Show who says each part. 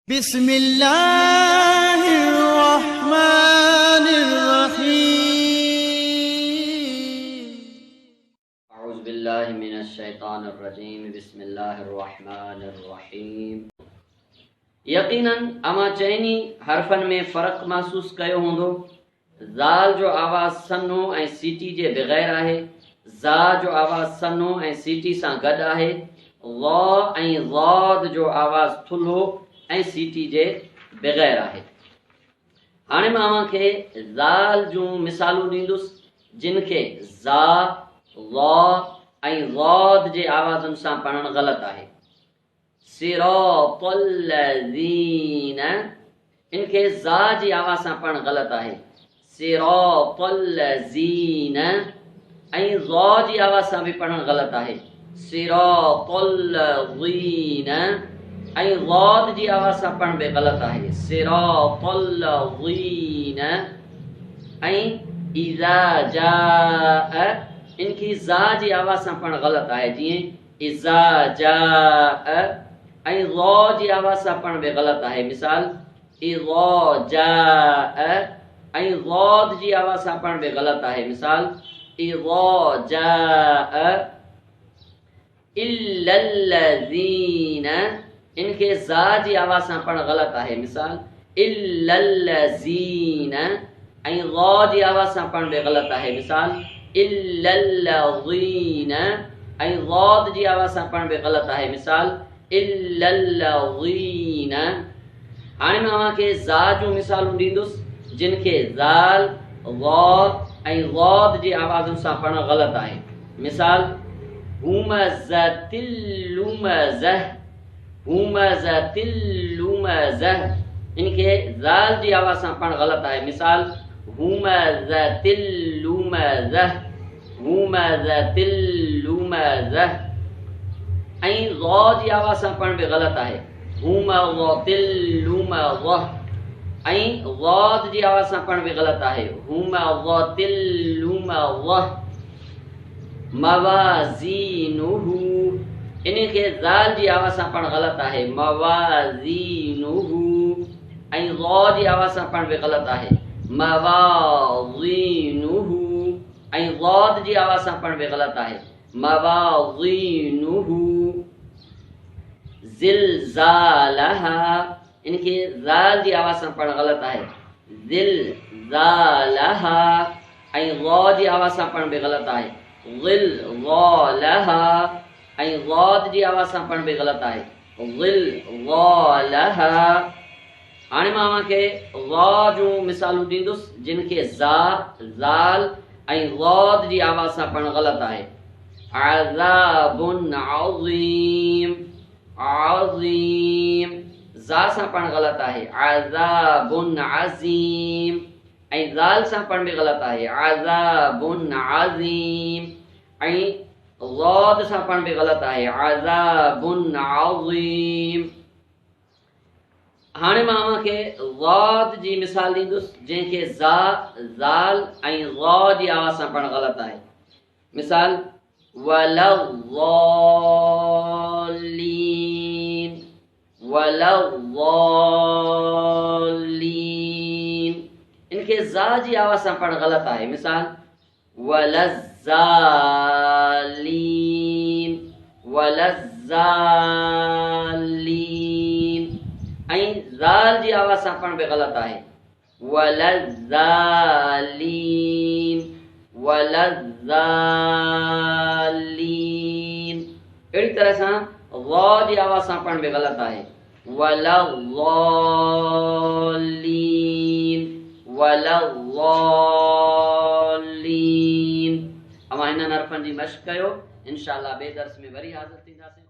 Speaker 1: بسم الله الرحمن الرحيم
Speaker 2: أعوذ بالله من الشيطان الرجيم بسم الله الرحمن الرحيم यकीनन अमा चइनी हरफन में फर्क महसूस कयो हूंदो। ज़ाल जो आवाज़ सन्नो ऐं सीटी जे बग़ैर आहे। ज़ा जो आवाज़ सन्नो ऐं सीटी सां गॾु आहे। ज़ा ऐं ज़ाद जो आवाज़ थुल्हो ऐं सीटी जे बग़ैर आहे। हाणे मां अव्हांखे ज़ाल जूं मिसालूं ॾींदुसि जिन खे ज़ा, ज़ा ऐं ज़ाद जे आवाज़ुनि सां पढ़णु ग़लति आहे। सिरातल लज़ीन इनके ज़ा जी आवाज़ सां पढ़णु ग़लति आहे। सिरातल लज़ीन ऐं ज़ा जी आवाज़ सां बि पढ़णु ग़लति आहे। सिरातल लज़ीन ऐं ज़ाद जी आवाज़ सां पढ़णु बि ग़लति आहे। सिरातल लज़ीन ऐं इज़ा जाअ इनकी ज़ा जी आवाज़ सां पढ़णु ग़लति आहे। जीअं इज़ा जाअ ऐं ज़ा जी आवाज़ सां पढ़णु बि ग़लति आहे। मिसाल इज़ा जाअ ऐं ज़ाद जी आवाज़ सां पढ़णु बि ग़लति आहे। मिसाल इज़ा जाअ इल्लल लज़ीन इनके ज़ा जी आवाज़ सां पढ़णु ग़लति आहे। मिसाल इल्लल लज़ीन ऐं ज़ा जी आवाज़ सां पढ़णु बि ग़लति आहे। मिसाल इल्लल लज़ीन ऐं ज़ाद जी आवाज़ सां पढ़णु बि ग़लति आहे। मिसाल इल्लल लज़ीन। हाणे मां अव्हांखे ज़ा जूं मिसालूं ॾींदुसि जिन खे ज़ाल, ज़ा ऐं ज़ाद जी आवाज़ुनि सां पढ़णु ग़लति आहे। मिसाल हुमज़तिल लुमज़ह हुमज़तिल लुमज़ह इनके ज़ाल जी आवाज़ सां पढ़णु ग़लति आहे। मिसाल हुमज़तिल लुमज़ह हुमज़तिल लुमज़ह ऐं ज़ा जी आवाज़ सां पढ़णु बि ग़लति आहे। हुमज़तिल लुमज़ह ऐं ज़ाद जी आवाज़ सां पढ़णु बि ग़लति आहे। हुमज़तिल लुमज़ह मवाज़ीनुहु इनखे ज़ाल जी आवाज़ सां पढ़णु ग़लति आहे। मवाज़ीनुहु ऐं ज़ा जी आवाज़ सां पढ़णु बि ग़लति आहे। मवाज़ीनुहु ऐं ज़ाद जी आवाज़ सां पढ़णु बि ग़लति आहे। मवाज़ीनुहु ज़िलज़ालहा इनके ज़ाल जी आवाज़ सां पढ़णु ग़लति आहे। ज़िलज़ालहा ऐं ज़ा जी आवाज़ सां पढ़णु बि ग़लति आहे। ज़िलज़ालहा ऐं ज़ाद जी आवाज़ सां पढ़णु बि ग़लति आहे। ज़िलज़ालहा। हाणे मां अव्हांखे ज़ा जूं मिसालूं ॾींदुसि जिन खे ज़ा, ज़ाल ऐं ज़ाद जी आवाज़ सां पढ़णु ग़लति आहे। अज़ाबुन अज़ीम अज़ीम ज़ा सां पढ़णु ग़लति आहे। अज़ाबुन अज़ीम ऐं ज़ाल सां पढ़णु बि ग़लति आहे। अज़ाबुन अज़ीम ऐं ज़ाद सां पढ़णु बि ग़लति आहे। अज़ाबुन अज़ीम। हाणे मां अव्हांखे ज़ाद जी मिसाल ॾींदुसि जंहिंखे ज़ा, ज़ाल ऐं ज़ा जी आवाज़ सां पढ़णु ग़लति आहे। मिसाल वलज़्ज़ालीन वलज़्ज़ालीन इनखे ज़ा जी आवाज़ सां पढ़णु ग़लति आहे। मिसाल वलज़्ज़ालीन वलज़्ज़ालीन ऐं ज़ाल जी आवाज़ सां पढ़णु बि ग़लति आहे। वलज़्ज़ालीन वलज़्ज़ालीन। अहिड़ी तरह सां ज़ा जी आवाज़ सां पढ़णु बि ग़लति आहे। वलज़्ज़ालीन वलज़्ज़ालीन। अवां हिननि हरफ़नि जी मश्क़ कयो। इंशाअल्लाह ॿिए दर्स में वरी हाज़िर थींदासीं।